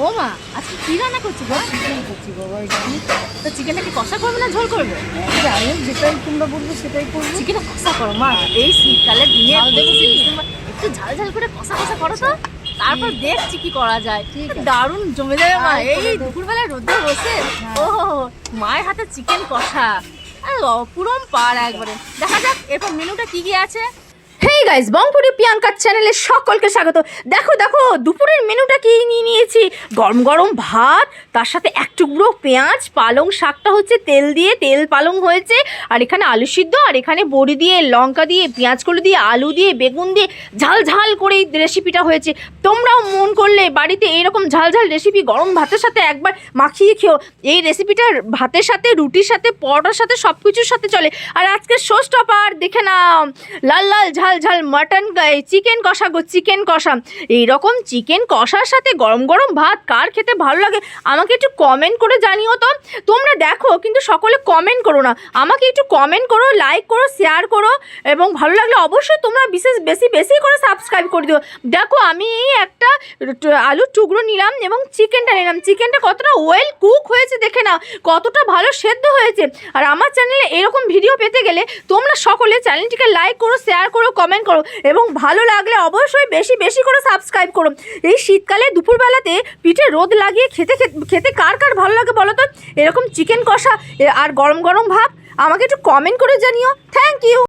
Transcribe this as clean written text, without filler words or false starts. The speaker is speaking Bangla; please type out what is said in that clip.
ও মা, আজকে কি রান্না করছি গো? চিকেন করছি বাবা এখানে। তো চিকেনটা কি কষা করবে না ঝোল করবে? জানি যেটাই তোমরা বলবে সেটাই করবো। চিকেনটা কষা করো মা, এই শীতকালের দিনে ঝাল দেবো কি? একটু ঝাল ঝাল করে কষা কষা করো তো, তারপর দেখছি কি করা যায়। ঠিক আছে। দারুণ জমে যাবে মা, তাই করে এই দেবো। দুপুরবেলায় রোদে বসে। হ্যাঁ। ও মায়ের হাতে চিকেন কষা, অপুরম পার একবারে। দেখা যাক এরপর মেনুটা কি কি আছে। হেই গাইস, বংপুরি প্রিয়াঙ্কার চ্যানেলে সকলকে স্বাগত। দেখো দেখো দুপুরের মেনুটা কি নিয়ে নিয়েছি। গরম গরম ভাত, তার সাথে এক টুকরো পেঁয়াজ, পালং শাকটা হচ্ছে তেল দিয়ে, তেল পালং হয়েছে, আর এখানে আলু সিদ্ধ, আর এখানে বড়ি দিয়ে, লঙ্কা দিয়ে, পেঁয়াজ কলি দিয়ে, আলু দিয়ে, বেগুন দিয়ে ঝাল ঝাল করে এই রেসিপিটা হয়েছে। তোমরাও মন করলে বাড়িতে এইরকম ঝাল ঝাল রেসিপি গরম ভাতের সাথে একবার মাখিয়ে খেও। এই রেসিপিটার ভাতের সাথে, রুটির সাথে, পরোটার সাথে, সব কিছুর সাথে চলে। আর আজকের শো স্টপার দেখে নাও, লাল লাল ঝাল ঝাল মাটন চিকেন কষা গো, চিকেন কষা। এইরকম চিকেন কষার সাথে গরম গরম ভাত কার খেতে ভালো লাগে আমাকে একটু কমেন্ট করে জানিও তো। তোমরা দেখো কিন্তু সকলে কমেন্ট করো না, আমাকে একটু কমেন্ট করো, লাইক করো, শেয়ার করো, এবং ভালো লাগলে অবশ্যই তোমরা বেশি বেশি করে সাবস্ক্রাইব করে দিও। দেখো আমি এই একটা আলুর টুকরো নিলাম এবং চিকেনটা নিলাম। চিকেনটা কতটা ওয়েল কুক হয়েছে দেখে নাও, কতটা ভালো সেদ্ধ হয়েছে। আর আমার চ্যানেলে এরকম ভিডিও পেতে গেলে তোমরা সকলে চ্যানেলটিকে লাইক করো, শেয়ার করো, কমেন্ট করো, এবং ভালো লাগলে অবশ্যই বেশি বেশি করে সাবস্ক্রাইব করো। এই শীতকালে দুপুরবেলাতে পিঠে রোদ লাগিয়ে খেতে খেতে কার কার ভালো লাগে বলো তো? এরকম চিকেন কষা আর গরম গরম ভাত আমাকে একটু কমেন্ট করে জানিও। Thank you.